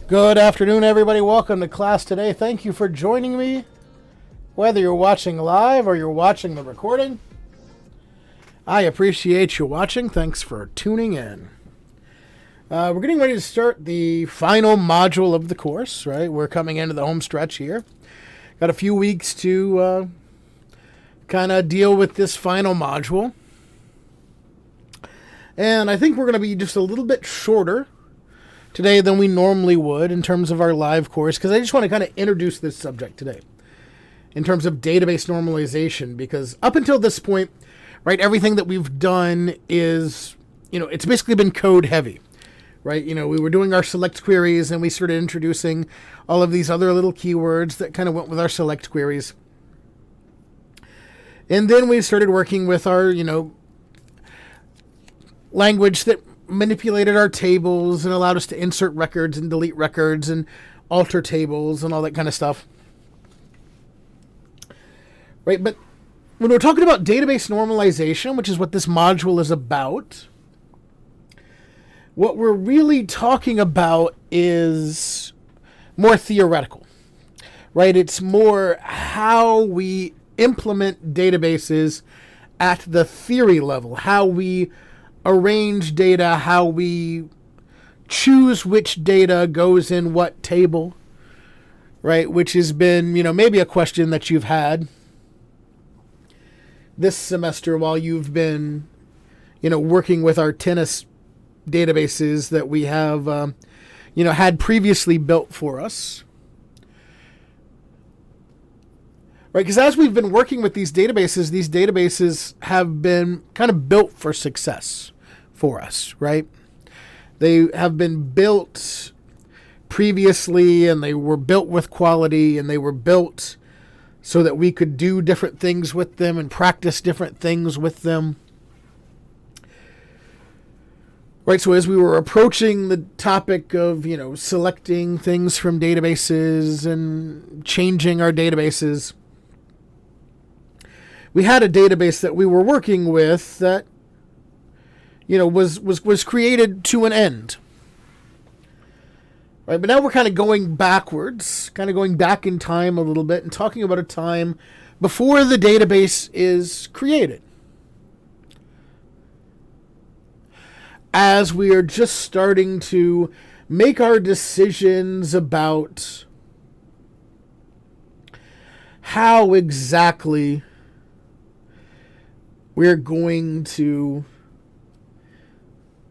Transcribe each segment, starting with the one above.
Good afternoon, everybody. Welcome to class today. Thank you for joining me, whether you're watching live or you're watching the recording. I appreciate you watching. Thanks for tuning in. We're getting ready to start the final module of the course, right? We're coming into the home stretch here. Got a few weeks to kind of deal with this final module. And I think we're going to be just a little bit shorter today than we normally would in terms of our live course, because I just want to kind of introduce this subject today in terms of database normalization, because up until this point, right, everything that we've done is, it's basically been code heavy, right? We were doing our select queries and we started introducing all of these other little keywords that kind of went with our select queries. And then we started working with our, language that manipulated our tables and allowed us to insert records and delete records and alter tables and all that kind of stuff. Right, but when we're talking about database normalization, which is what this module is about, what we're really talking about is more theoretical, right? It's more how we implement databases at the theory level, how we arrange data, how we choose which data goes in what table, right? Which has been, maybe a question that you've had this semester while you've been, working with our tennis databases that we have, had previously built for us. Right, because as we've been working with these databases have been kind of built for success for us, right? They have been built previously, and they were built with quality, and they were built so that we could do different things with them and practice different things with them. Right, so as we were approaching the topic of, selecting things from databases and changing our databases, we had a database that we were working with that, was created to an end. Right, but now we're kind of going backwards, kind of going back in time a little bit and talking about a time before the database is created. As we are just starting to make our decisions about how exactly we're going to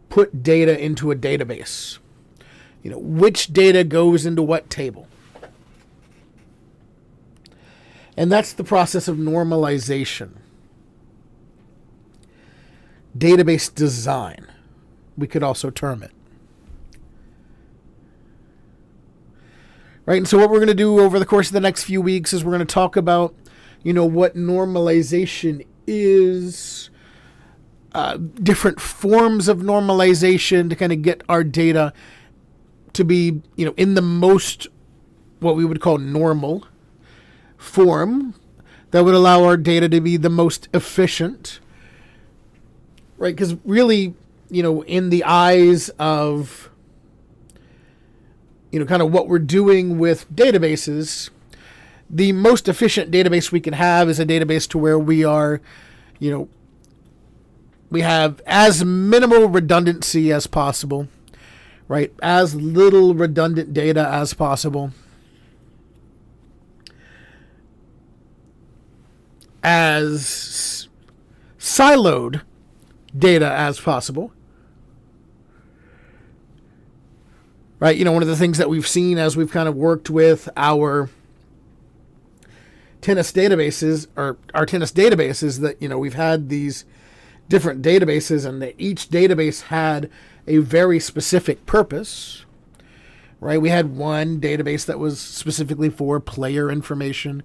put data into a database. Which data goes into what table. And that's the process of normalization. Database design, we could also term it. Right, and so what we're going to do over the course of the next few weeks is we're going to talk about, what normalization is, different forms of normalization to kind of get our data to be, in the most, what we would call normal form that would allow our data to be the most efficient, right? Because really, in the eyes of, kind of what we're doing with databases, the most efficient database we can have is a database to where we are, we have as minimal redundancy as possible, right? As little redundant data as possible. As siloed data as possible. Right? One of the things that we've seen as we've kind of worked with our tennis databases, or our tennis databases, that, we've had these different databases, and that each database had a very specific purpose, right? We had one database that was specifically for player information,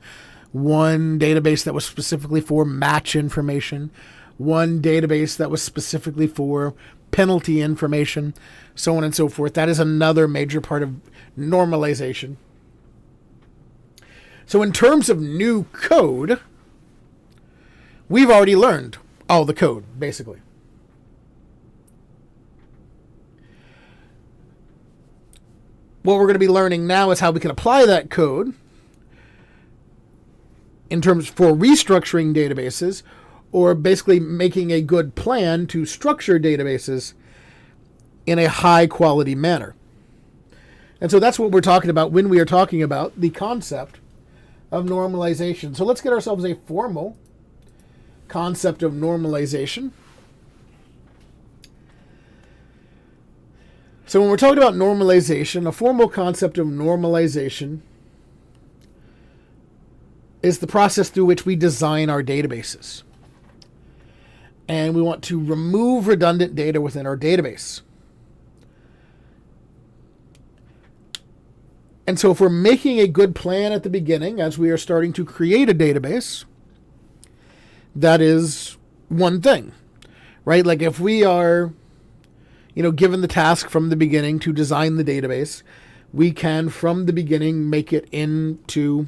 one database that was specifically for match information, one database that was specifically for penalty information, so on and so forth. That is another major part of normalization. So in terms of new code, we've already learned all the code, basically. what we're going to be learning now is how we can apply that code in terms for restructuring databases, or basically making a good plan to structure databases in a high quality manner. And so that's what we're talking about when we are talking about the concept of normalization. So let's get ourselves a formal concept of normalization. So when we're talking about normalization, a formal concept of normalization is the process through which we design our databases. And we want to remove redundant data within our database. And so if we're making a good plan at the beginning, as we are starting to create a database, that is one thing, right? Like if we are, given the task from the beginning to design the database, we can, from the beginning, make it into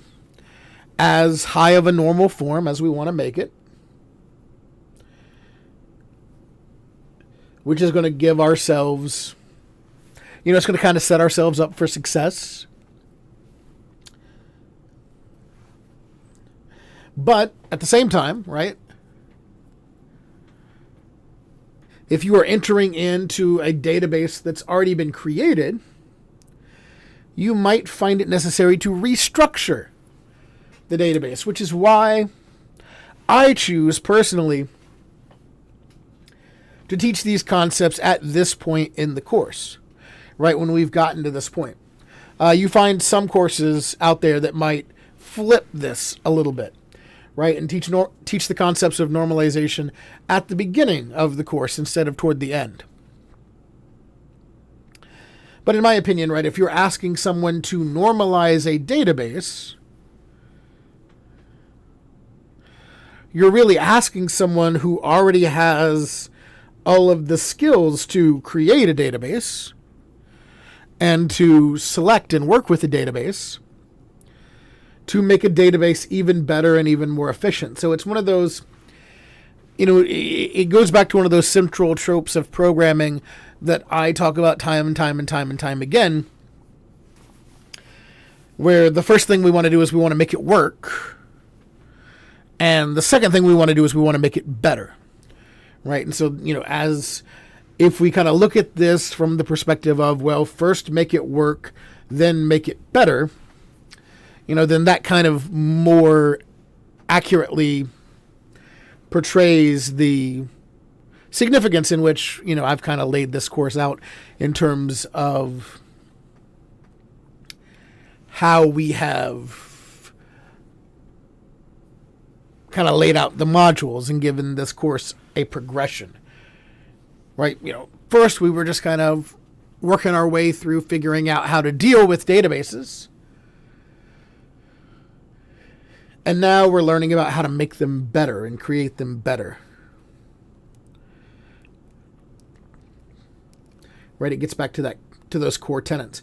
as high of a normal form as we want to make it, which is going to give ourselves, it's going to kind of set ourselves up for success. But at the same time, right, if you are entering into a database that's already been created, you might find it necessary to restructure the database, which is why I choose personally to teach these concepts at this point in the course, right, when we've gotten to this point. You find some courses out there that might flip this a little bit, right, and teach the concepts of normalization at the beginning of the course instead of toward the end. But in my opinion, right, if you're asking someone to normalize a database, you're really asking someone who already has all of the skills to create a database and to select and work with a database to make a database even better and even more efficient. So it's one of those, it goes back to one of those central tropes of programming that I talk about time and time again, where the first thing we want to do is we want to make it work. And the second thing we want to do is we want to make it better, right? And so, as if we kind of look at this from the perspective of, well, first make it work, then make it better, then that kind of more accurately portrays the significance in which, I've kind of laid this course out in terms of how we have kind of laid out the modules and given this course a progression, right? First we were just kind of working our way through figuring out how to deal with databases. And now we're learning about how to make them better and create them better. Right? It gets back to those core tenets.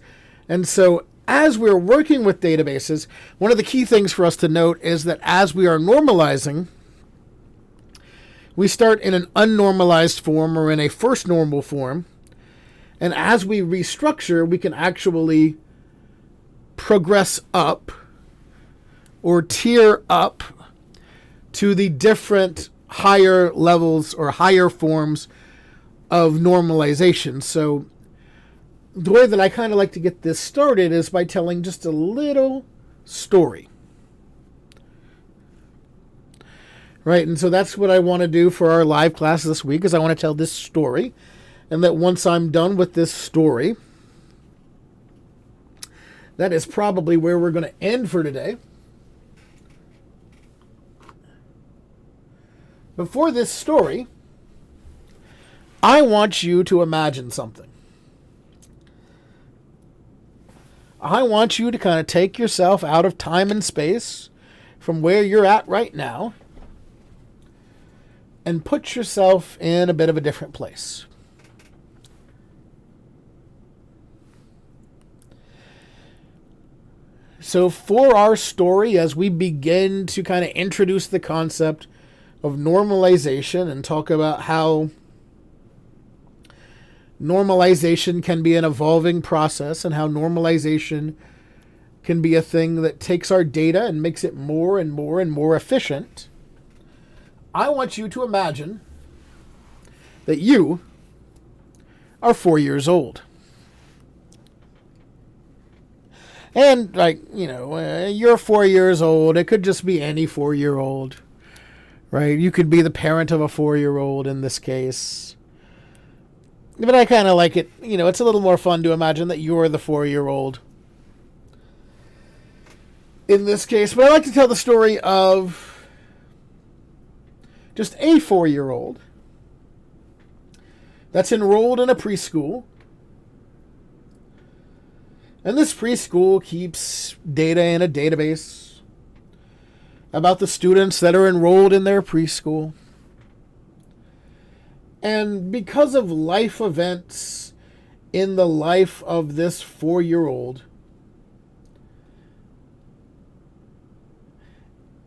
And so as we're working with databases, one of the key things for us to note is that as we are normalizing, we start in an unnormalized form or in a first normal form. And as we restructure, we can actually progress up or tier up to the different higher levels or higher forms of normalization. So the way that I kind of like to get this started is by telling just a little story. Right, and so that's what I want to do for our live class this week, is I want to tell this story. And that once I'm done with this story, that is probably where we're going to end for today. Before this story, I want you to imagine something. I want you to kind of take yourself out of time and space from where you're at right now and put yourself in a bit of a different place. So for our story, as we begin to kind of introduce the concept of normalization and talk about how normalization can be an evolving process, and how normalization can be a thing that takes our data and makes it more and more and more efficient. I want you to imagine that you are 4 years old. And, you're 4 years old. It could just be any 4-year-old, right? You could be the parent of a 4-year-old in this case. But I kind of like it. It's a little more fun to imagine that you're the 4-year-old in this case. But I like to tell the story of just a 4-year-old that's enrolled in a preschool. And this preschool keeps data in a database about the students that are enrolled in their preschool. And because of life events in the life of this 4-year-old,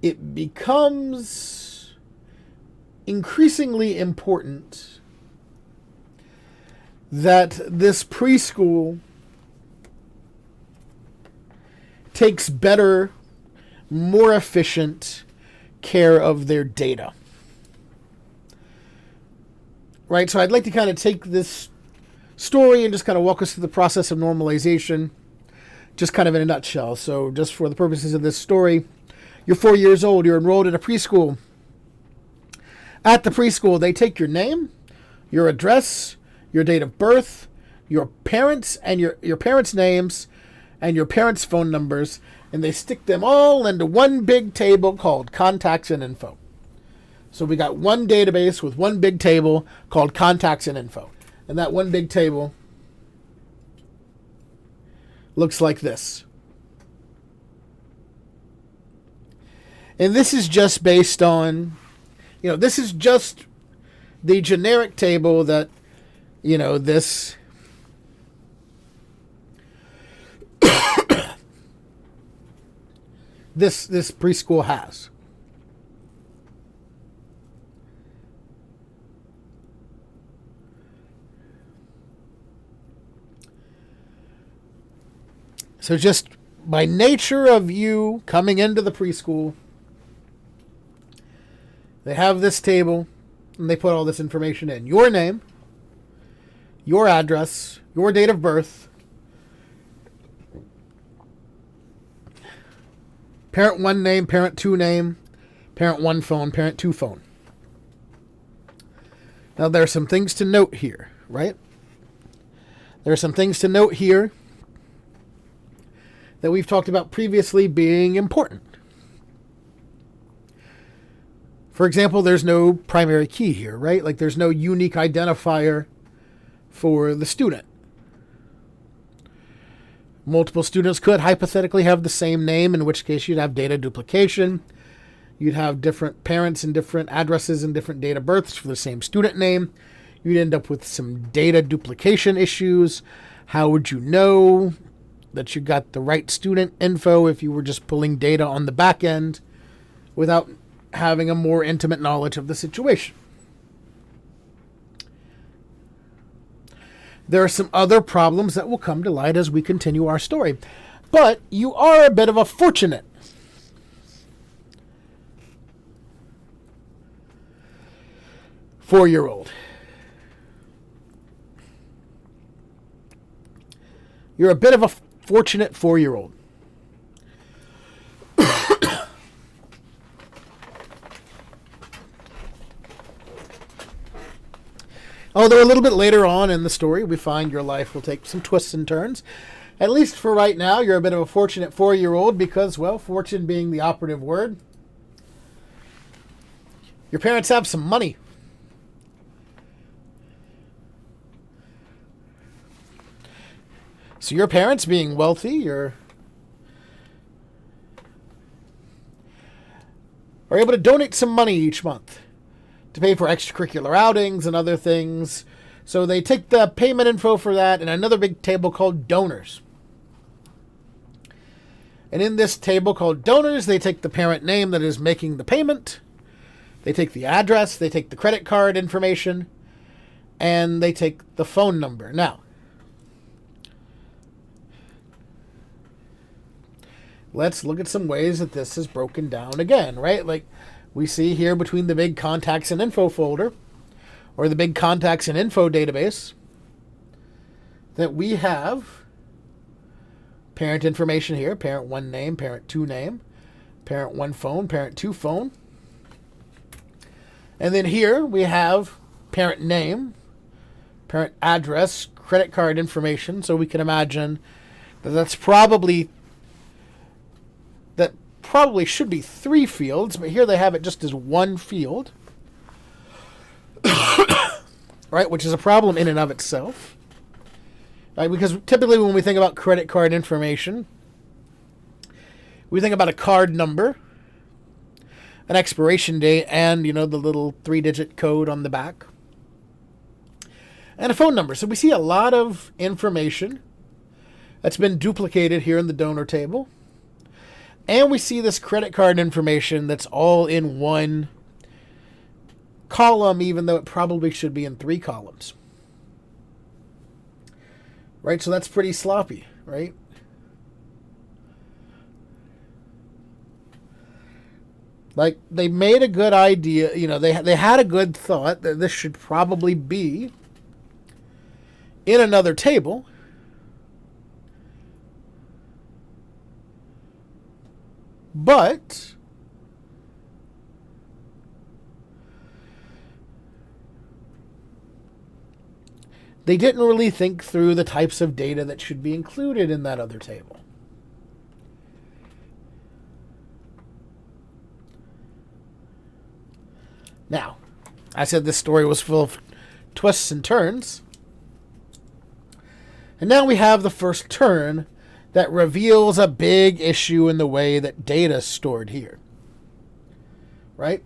it becomes increasingly important that this preschool takes better, more efficient care of their data. Right? So I'd like to kind of take this story and just kind of walk us through the process of normalization, just kind of in a nutshell. So just for the purposes of this story, you're 4 years old, you're enrolled in a preschool. At the preschool, they take your name, your address, your date of birth, your parents and your parents' names, and your parents' phone numbers, and they stick them all into one big table called contacts and info. So we got one database with one big table called contacts and info. And that one big table looks like this. And this is just based on, this is just the generic table that, this this preschool has. So just by nature of you coming into the preschool, they have this table and they put all this information in. Your name, your address, your date of birth, parent 1 name, parent 2 name, parent 1 phone, parent 2 phone. Now there are some things to note here, right? There are some things to note here that we've talked about previously being important. For example, there's no primary key here, right? Like there's no unique identifier for the student. Multiple students could hypothetically have the same name, in which case you'd have data duplication. You'd have different parents and different addresses and different date of births for the same student name. You'd end up with some data duplication issues. How would you know that you got the right student info if you were just pulling data on the back end without having a more intimate knowledge of the situation? There are some other problems that will come to light as we continue our story. But you are a bit of a fortunate 4-year-old. You're a bit of a fortunate 4-year-old. Although a little bit later on in the story, we find your life will take some twists and turns. At least for right now, you're a bit of a fortunate 4-year-old because, well, fortune being the operative word, your parents have some money. So your parents being wealthy, are able to donate some money each month to pay for extracurricular outings and other things. So they take the payment info for that in another big table called donors. And in this table called donors, they take the parent name that is making the payment. They take the address. They take the credit card information. and they take the phone number. Now, let's look at some ways that this is broken down again, right? Like we see here between the big contacts and info folder, or the big contacts and info database, that we have parent information here, parent 1 name, parent 2 name, parent 1 phone, parent 2 phone. And then here we have parent name, parent address, credit card information. So we can imagine that probably should be 3 fields, but here they have it just as 1 field. Right, which is a problem in and of itself. Right, because typically when we think about credit card information, we think about a card number, an expiration date, and, the little 3-digit code on the back, and a phone number. So we see a lot of information that's been duplicated here in the donor table. And we see this credit card information that's all in 1 column, even though it probably should be in 3 columns. Right, so that's pretty sloppy, right? Like, they made a good idea, they had a good thought that this should probably be in another table. But they didn't really think through the types of data that should be included in that other table. Now, I said this story was full of twists and turns. And now we have the first turn that reveals a big issue in the way that data is stored here. Right?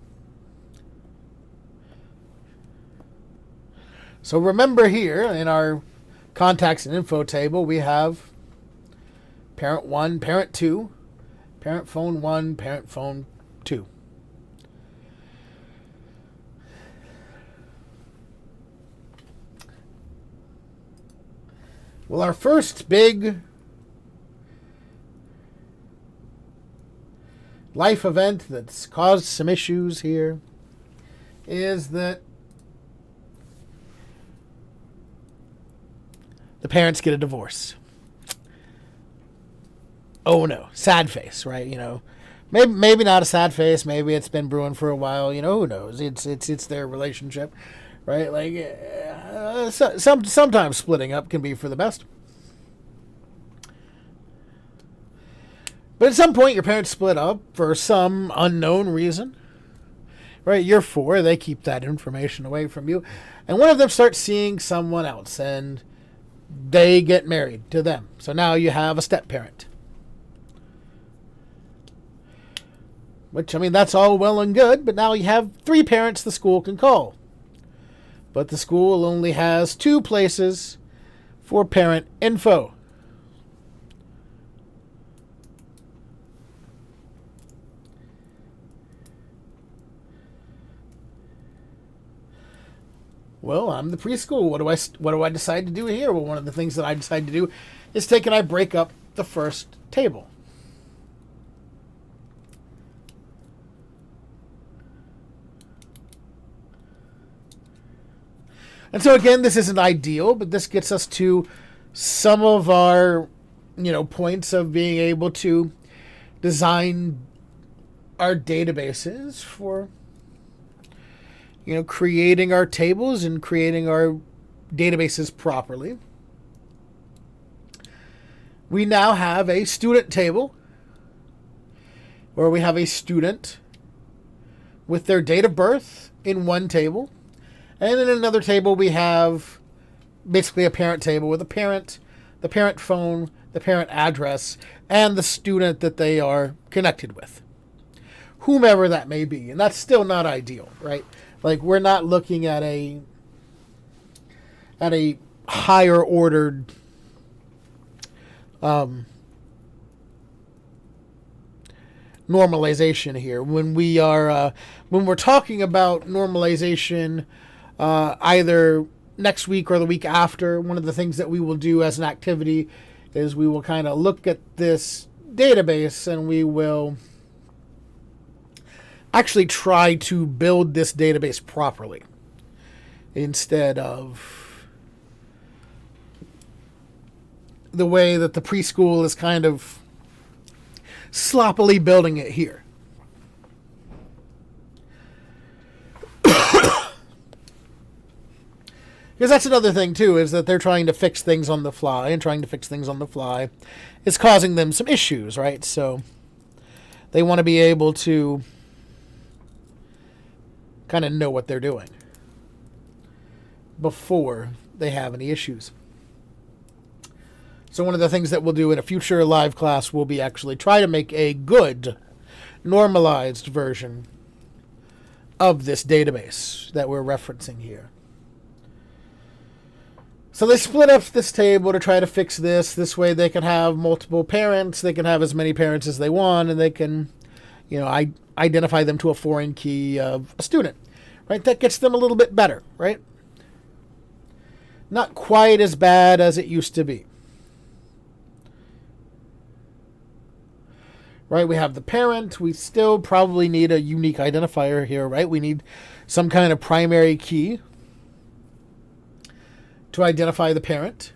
So remember here in our contacts and info table, we have parent 1, parent 2, parent phone 1, parent phone 2. Well, our first big life event that's caused some issues here is that the parents get a divorce. Oh no, sad face, right? Maybe not a sad face. Maybe it's been brewing for a while. Who knows? It's their relationship, right? Like sometimes splitting up can be for the best. But at some point, your parents split up for some unknown reason, right? You're 4, they keep that information away from you, and one of them starts seeing someone else, and they get married to them. So now you have a step-parent. Which, that's all well and good, but now you have 3 parents the school can call. But the school only has 2 places for parent info. Well, I'm the preschool. What do I decide to do here? Well, one of the things that I decide to do is take and I break up the first table. And so again, this isn't ideal, but this gets us to some of our, points of being able to design our databases for creating our tables and creating our databases properly. We now have a student table where we have a student with their date of birth in one table. And in another table, we have basically a parent table with a parent, the parent phone, the parent address, and the student that they are connected with, whomever that may be. And that's still not ideal, right? Like, we're not looking at a higher ordered normalization here. When we're talking about normalization, either next week or the week after, one of the things that we will do as an activity is we will kind of look at this database and we will actually try to build this database properly instead of the way that the preschool is kind of sloppily building it here. Because that's another thing, too, is that they're trying to fix things on the fly, and trying to fix things on the fly is causing them some issues, right? So they want to be able to kind of know what they're doing before they have any issues. So one of the things that we'll do in a future live class will be actually try to make a good, normalized version of this database that we're referencing here. So they split up this table to try to fix this. This way they can have multiple parents. They can have as many parents as they want, and they can, identify them to a foreign key of a student, right? That gets them a little bit better, right? Not quite as bad as it used to be. Right, we have the parent. We still probably need a unique identifier here, right? We need some kind of primary key to identify the parent.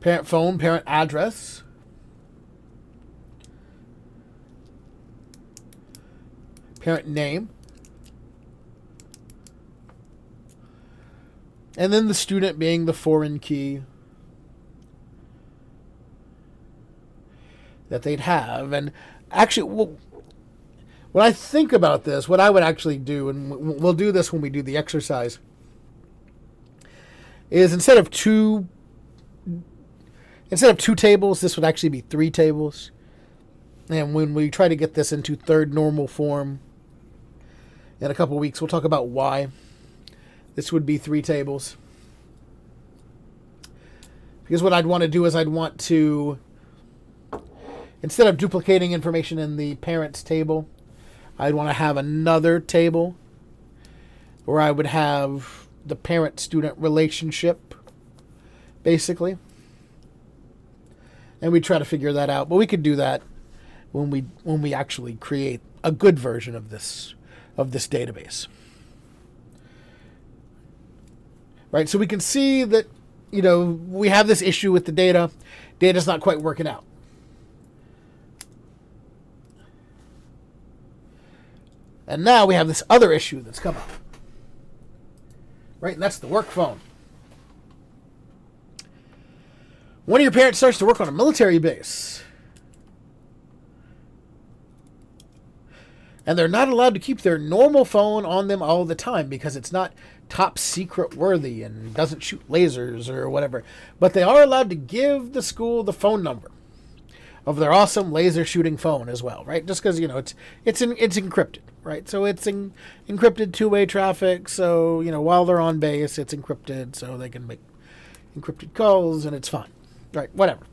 Parent phone, parent address. Parent name. And then the student being the foreign key that they'd have. And actually, when I think about this, what I would actually do, and we'll do this when we do the exercise, is instead of two tables, this would actually be 3 tables. And when we try to get this into third normal form in a couple weeks, we'll talk about why this would be 3 tables. Because what I'd want to do is I'd want to, instead of duplicating information in the parents table, I'd want to have another table where I would have the parent-student relationship, basically. And we'd try to figure that out. But we could do that when we actually create a good version of this database. Right? So we can see that, we have this issue with the data. Data's not quite working out. And now we have this other issue that's come up. Right? And that's the work phone. One of your parents starts to work on a military base. And they're not allowed to keep their normal phone on them all the time because it's not top secret worthy and doesn't shoot lasers or whatever. But they are allowed to give the school the phone number of their awesome laser shooting phone as well, right? Just because, it's encrypted, right? So it's encrypted two-way traffic. So, while they're on base, it's encrypted so they can make encrypted calls and it's fine. Right, whatever.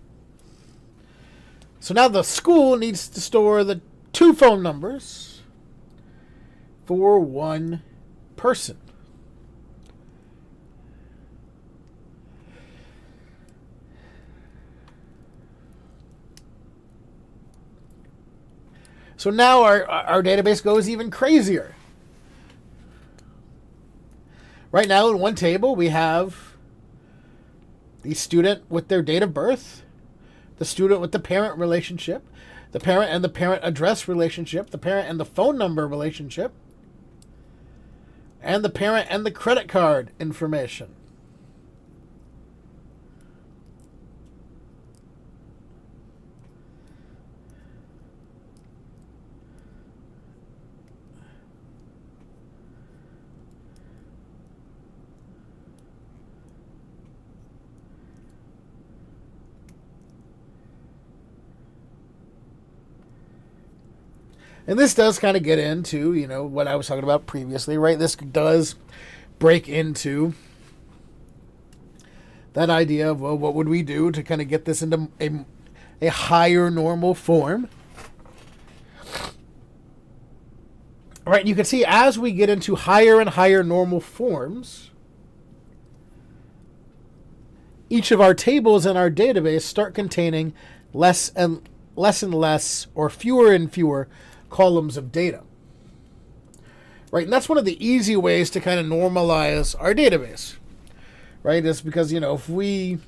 So now the school needs to store the 2 phone numbers for one person. So now our database goes even crazier. Right now in one table we have the student with their date of birth, the student with the parent relationship, the parent and the parent address relationship, the parent and the phone number relationship, and the parent and the credit card information. And this does kind of get into, what I was talking about previously, right? This does break into that idea of, well, what would we do to kind of get this into a higher normal form? Right, and you can see as we get into higher and higher normal forms, each of our tables in our database start containing less and less or fewer and fewer columns of data. Right, and that's one of the easy ways to kind of normalize our database. Right, is because, if we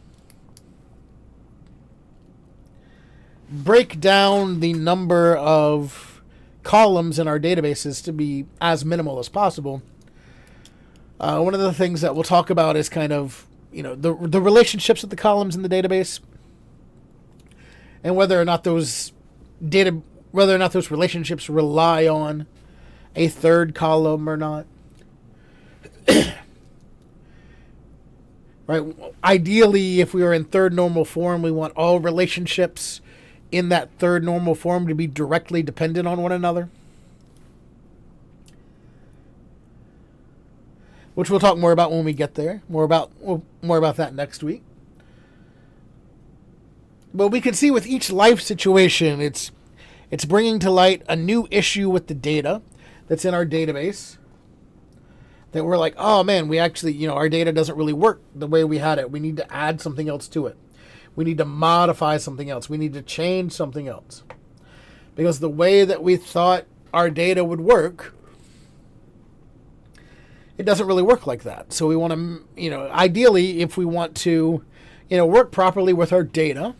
break down the number of columns in our databases to be as minimal as possible, one of the things that we'll talk about is kind of, the relationships with the columns in the database, and whether or not those relationships rely on a third column or not. Right? Ideally, if we are in third normal form, we want all relationships in that third normal form to be directly dependent on one another, which we'll talk more about when we get there. More about that next week. But we can see with each life situation, it's bringing to light a new issue with the data that's in our database, that we're like, oh man, we actually, our data doesn't really work the way we had it. We need to add something else to it. We need to modify something else. We need to change something else. Because the way that we thought our data would work, it doesn't really work like that. So we want to, ideally, if we want to, work properly with our data,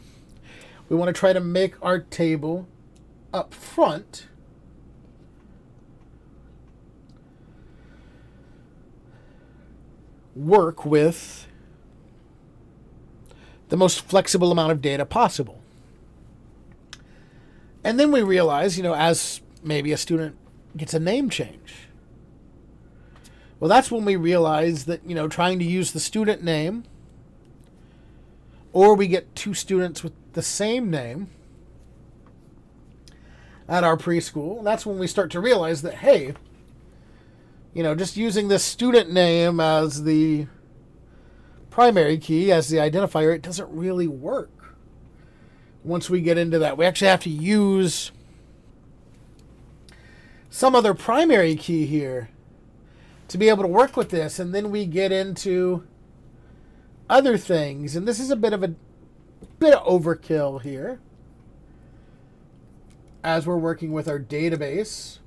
we want to try to make our table up front work with the most flexible amount of data possible. And then we realize, as maybe a student gets a name change, well, that's when we realize that, trying to use the student name, or we get two students with the same name at our preschool, that's when we start to realize that, hey, just using this student name as the primary key, as the identifier, it doesn't really work. Once we get into that, we actually have to use some other primary key here to be able to work with this, and then we get into other things, and this is a bit of overkill here as we're working with our database.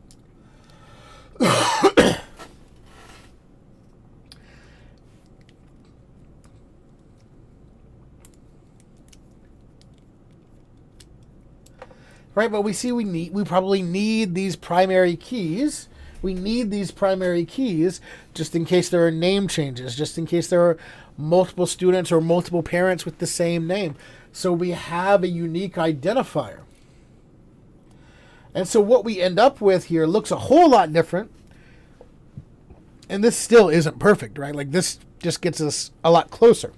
Right, but we see we probably need these primary keys. We need these primary keys just in case there are name changes, just in case there are multiple students or multiple parents with the same name. So we have a unique identifier. And so what we end up with here looks a whole lot different. And this still isn't perfect, right? Like, this just gets us a lot closer.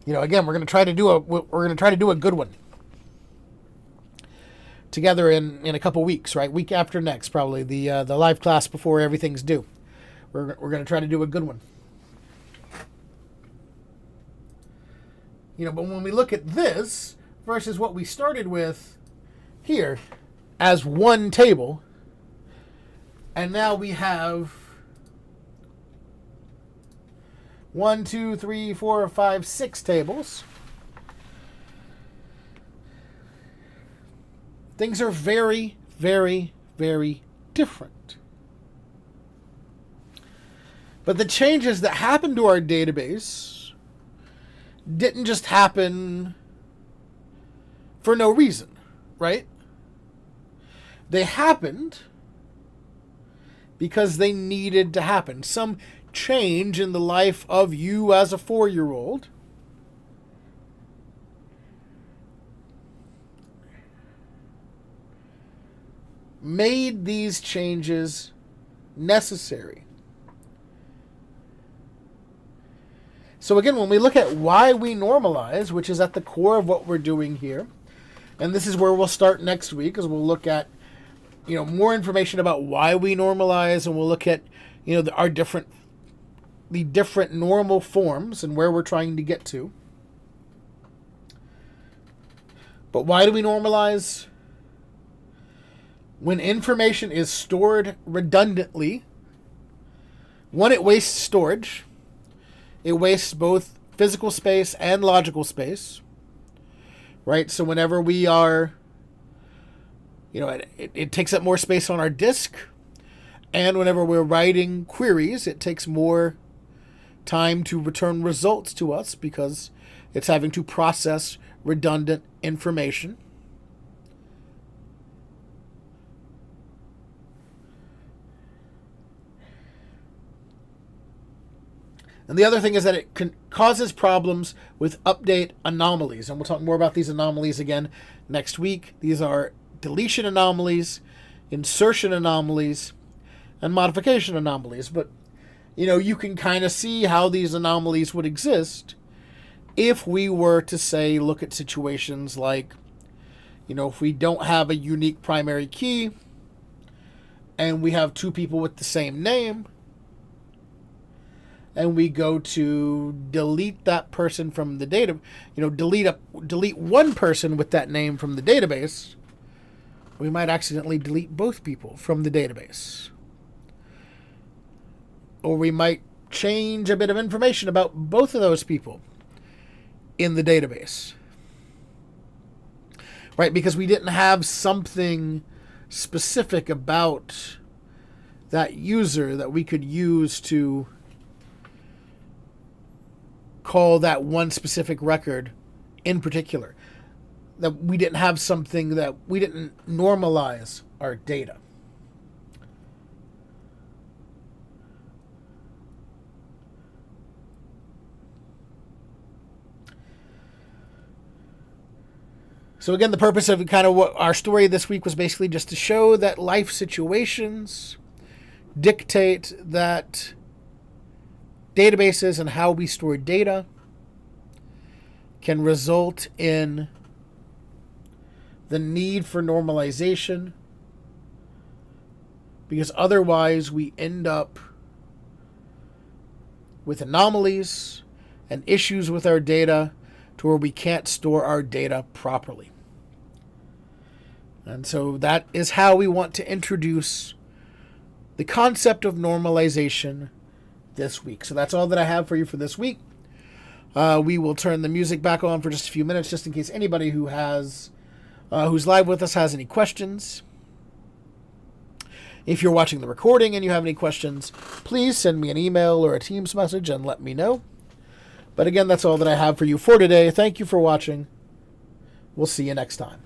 Again, we're going to try to do a good one together in a couple weeks, right? Week after next, probably the live class before everything's due. We're going to try to do a good one. But when we look at this versus what we started with here as one table, and now we have 1, 2, 3, 4, 5, 6 tables. Things are very, very, very different. But the changes that happened to our database didn't just happen for no reason, right? They happened because they needed to happen. Some change in the life of you as a 4-year-old made these changes necessary. So again, when we look at why we normalize, which is at the core of what we're doing here, and this is where we'll start next week, as we'll look at, more information about why we normalize, and we'll look at, the different normal forms and where we're trying to get to. But why do we normalize? When information is stored redundantly, one, it wastes storage. It wastes both physical space and logical space, right? So whenever we are, it takes up more space on our disk. And whenever we're writing queries, it takes more time to return results to us because it's having to process redundant information. And the other thing is that it causes problems with update anomalies. And we'll talk more about these anomalies again next week. These are deletion anomalies, insertion anomalies, and modification anomalies. But, you can kind of see how these anomalies would exist if we were to say, look at situations like, if we don't have a unique primary key and we have two people with the same name, and we go to delete that person from the data, delete one person with that name from the database, we might accidentally delete both people from the database. Or we might change a bit of information about both of those people in the database. Right? Because we didn't have something specific about that user that we could use to call that one specific record in particular. That we didn't have something, that we didn't normalize our data. So again, the purpose of kind of what our story this week was basically just to show that life situations dictate that databases and how we store data can result in the need for normalization, because otherwise we end up with anomalies and issues with our data to where we can't store our data properly. And so that is how we want to introduce the concept of normalization this week. So that's all that I have for you for this week. We will turn the music back on for just a few minutes, just in case anybody who's live with us has any questions. If you're watching the recording and you have any questions, please send me an email or a Teams message and let me know. But again, that's all that I have for you for today. Thank you for watching. We'll see you next time.